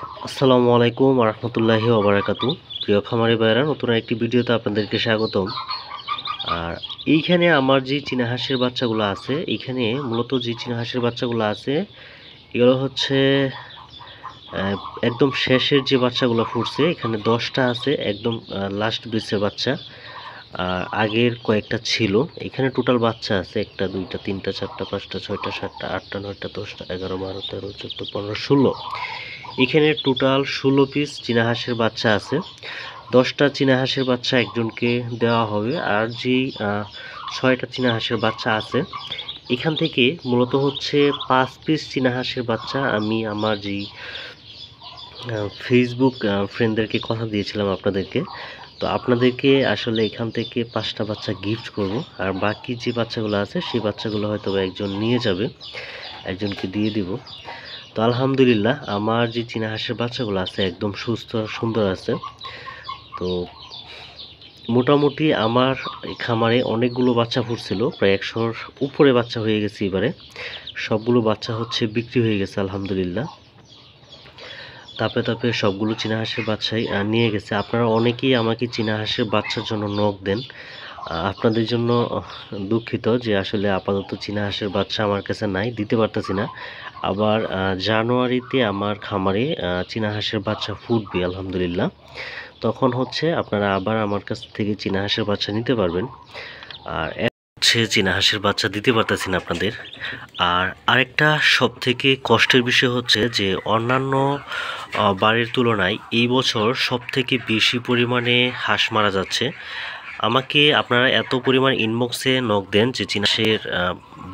আসসালামু আলাইকুম ওয়া রাহমাতুল্লাহি ওয়া বারাকাতুহু। প্রিয় খামারি ভাইরা, নতুন একটি ভিডিওতে আপনাদেরকে স্বাগতম। আর এইখানে আমার যে চীনা হাঁসের বাচ্চাগুলো আছে, এইখানে মূলত যে চীনা হাঁসের বাচ্চাগুলো আছে এগুলো হচ্ছে আহ, একদম শেষের যে বাচ্চাগুলো ফুটছে, এখানে 10টা আছে একদম লাস্ট বেচের বাচ্চা। আর আগের কয়েকটা ছিল। এখানে টোটাল বাচ্চা আছে 1টা 2টা 3টা 4টা 5টা 6টা 7টা 8টা 9টা 10টা 11 12 13 14 15 16। এখানে টোটাল 16 পিস চীনা হাঁসের বাচ্চা আছে। 10টা চীনা হাঁসের বাচ্চা একজনকে দেওয়া হবে। আর যেই 6টা চীনা হাঁসের বাচ্চা আছে, এখান থেকে মূলত হচ্ছে 5 পিস চীনা হাঁসের বাচ্চা আমি আমার যেই ফেসবুক ফ্রেন্ডদেরকে কথা দিয়েছিলাম আপনাদেরকে, তো আপনাদেরকে আসলে এখান থেকে 5টা বাচ্চা গিফট করব। আর বাকি যে বাচ্চাগুলো আছে সেই বাচ্চাগুলো হয়তো একজন নিয়ে যাবে, একজনকে দিয়ে দিব। তো আলহামদুলিল্লাহ আমার যে চীনা হাঁসের বাচ্চাগুলো আছে একদম সুস্থ সুন্দর আছে। তো মোটামুটি আমার খামারে অনেকগুলো বাচ্চা ফুটছিল, প্রায় 100-র উপরে বাচ্চা হয়ে গেছে এবারে। সবগুলো বাচ্চা হচ্ছে বিক্রি হয়ে গেছে আলহামদুলিল্লাহ। তাপে তাপে সবগুলো চীনা হাঁসের বাচ্চাই নিয়ে গেছে। আপনারা অনেকেই আমাকে চীনা হাঁসের বাচ্চার জন্য নক দেন। আপনাদের জন্য দুঃখিত যে আসলে আপাতত চীনা হাঁসের বাচ্চা আমার কাছে নাই, দিতে পারতেছি না। আবার জানুয়ারিতে আমার খামারে চীনা হাঁসের বাচ্চা ফুটবে আলহামদুলিল্লাহ। তখন হচ্ছে আপনারা আবার আমার কাছ থেকে চীনা হাঁসের বাচ্চা নিতে পারবেন। আর হচ্ছে চীনা হাঁসের বাচ্চা দিতে পারতেছি না আপনাদের। আর আরেকটা সব থেকে কষ্টের বিষয় হচ্ছে যে অন্যান্য বারের তুলনায় এই বছর সব থেকে বেশি পরিমাণে হাঁস মারা যাচ্ছে। আমাকে আপনারা এত পরিমাণ ইনবক্সে নক দেন যে চীনা হাঁসের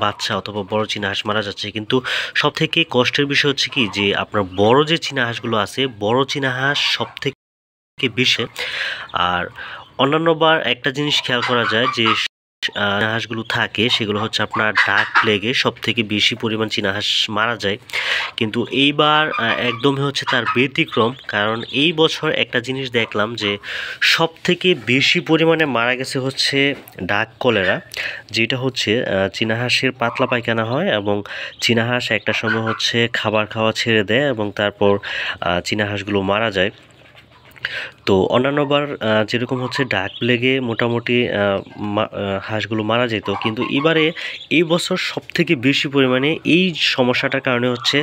বাচ্চা অথবা বড় চীনা হাঁস মারা যাচ্ছে, কিন্তু সব থেকে কষ্টের বিষয় হচ্ছে কি যে আপনার বড় যে চীনা হাঁসগুলো আছে, বড় চীনা হাঁস সব থেকে বেশি। আর অন্যান্য বার একটা জিনিস খেয়াল করা যায় যে হাঁসগুলো থাকে সেগুলো হচ্ছে আপনার ডাক প্লেগে সব থেকে বেশি পরিমাণ চীনা হাঁস মারা যায়। কিন্তু এইবার একদমই হচ্ছে তার ব্যতিক্রম, কারণ এই বছর একটা জিনিস দেখলাম যে সব থেকে বেশি পরিমাণে মারা গেছে হচ্ছে ডাক কলেরা, যেটা হচ্ছে চীনা হাঁসের পাতলা পায়খানা হয় এবং চীনা হাঁস একটা সময় হচ্ছে খাবার খাওয়া ছেড়ে দেয় এবং তারপর চীনা হাঁসগুলো মারা যায়। তো অন্যান্যবার যেরকম হচ্ছে ডাক প্লেগে মোটামুটি হাঁসগুলো মারা যেত, কিন্তু এবারে এই বছর সব থেকে বেশি পরিমাণে এই সমস্যাটার কারণে হচ্ছে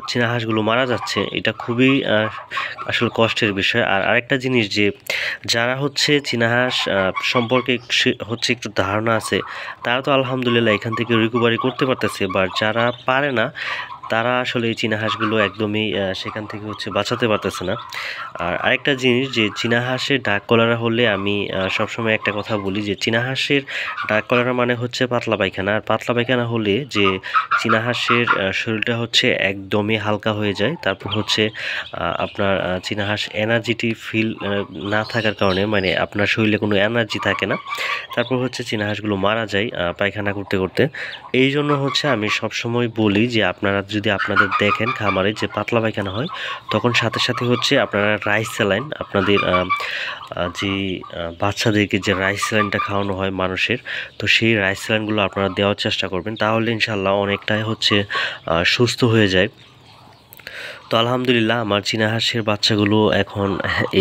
চীনা হাঁসগুলো মারা যাচ্ছে। এটা খুবই আসলে কষ্টের বিষয়। আর আরেকটা জিনিস যে যারা হচ্ছে চীনা হাঁস সম্পর্কে হচ্ছে একটু ধারণা আছে, তারা তো আলহামদুলিল্লাহ এখান থেকে রিকভারি করতে পারতেছে, বাট যারা পারে না তারা আসলে এই চীনা হাঁসগুলো একদমই সেখান থেকে হচ্ছে বাঁচাতে পারতেছে না। আর আরেকটা জিনিস যে চীনা হাঁসের ডাক কলেরা হলে আমি সবসময় একটা কথা বলি যে চীনা হাঁসের ডাক কলেরা মানে হচ্ছে পাতলা পায়খানা। আর পাতলা পায়খানা হলে যে চীনা হাঁসের শরীরটা হচ্ছে একদমই হালকা হয়ে যায়। তারপর হচ্ছে আপনার চীনা হাঁস এনার্জিটি ফিল না থাকার কারণে, মানে আপনার শরীরে কোনো এনার্জি থাকে না, তারপর হচ্ছে চীনা হাঁসগুলো মারা যায় পায়খানা করতে করতে। এই জন্য হচ্ছে আমি সবসময় বলি যে আপনারা যদি আপনাদের দেখেন খামারে যে পাতলা পায়খানা হয়, তখন সাথে সাথে হচ্ছে আপনারা রাইস স্যালাইন, আপনাদের যে বাচ্চাদেরকে যে রাইস স্যালাইনটা খাওয়ানো হয় মানুষের, তো সেই রাইস স্যালাইনগুলো আপনারা দেওয়ার চেষ্টা করবেন, তাহলে ইনশাল্লাহ অনেকটাই হচ্ছে সুস্থ হয়ে যায়। তো আলহামদুলিল্লাহ আমার চীনা হাঁসের বাচ্চাগুলো এখন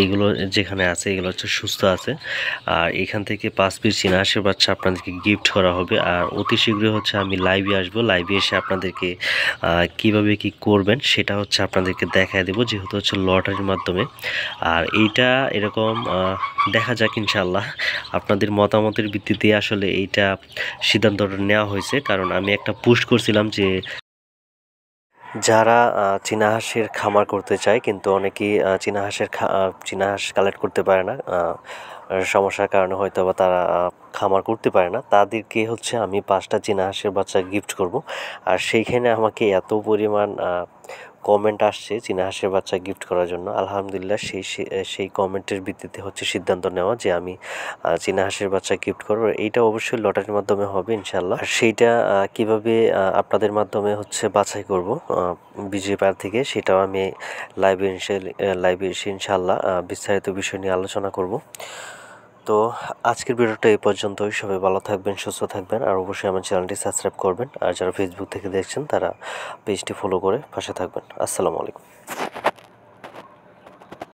এইগুলো যেখানে আছে এগুলো হচ্ছে সুস্থ আছে। আর এখান থেকে 5 পিস চীনা হাঁসের বাচ্চা আপনাদেরকে গিফট করা হবে। আর অতি শীঘ্রই হচ্ছে আমি লাইভে আসবো, লাইভে এসে আপনাদেরকে কিভাবে কি করবেন সেটা হচ্ছে আপনাদেরকে দেখায় দেবো, যেহেতু হচ্ছে লটারির মাধ্যমে। আর এইটা এরকম দেখা যাক ইনশাল্লাহ। আপনাদের মতামতের ভিত্তিতে আসলে এইটা সিদ্ধান্তটা নেওয়া হয়েছে, কারণ আমি একটা পোস্ট করছিলাম যে যারা চীনা হাঁসের খামার করতে চায় কিন্তু অনেকেই চীনা হাঁস কালেক্ট করতে পারে না, সমস্যার কারণে হয়তো বা তারা খামার করতে পারে না, তাদেরকে হচ্ছে আমি 5টা চীনা হাঁসের বাচ্চা গিফট করব। আর সেইখানে আমাকে এত পরিমাণ কমেন্ট আসছে চীনা হাঁসের বাচ্চা গিফট করার জন্য। আলহামদুলিল্লাহ সেই কমেন্টের ভিত্তিতে হচ্ছে সিদ্ধান্ত নেওয়া যে আমি চীনা হাঁসের বাচ্চা গিফট করবো। এইটা অবশ্যই লটারির মাধ্যমে হবে ইনশাল্লাহ। আর সেইটা কিভাবে আপনাদের মাধ্যমে হচ্ছে বাছাই করব বিজয়ী প্রার্থীকে, সেটাও আমি লাইভে এসে ইনশাল্লাহ বিস্তারিত বিষয় নিয়ে আলোচনা করব। তো আজকের ভিডিওটা এই পর্যন্তই। সবাই ভালো থাকবেন, সুস্থ থাকবেন, আর অবশ্যই আমার চ্যানেলটি সাবস্ক্রাইব করবেন। আর যারা ফেসবুক থেকে দেখছেন তারা পেজটি ফলো করে পাশে থাকবেন। আসসালামু আলাইকুম।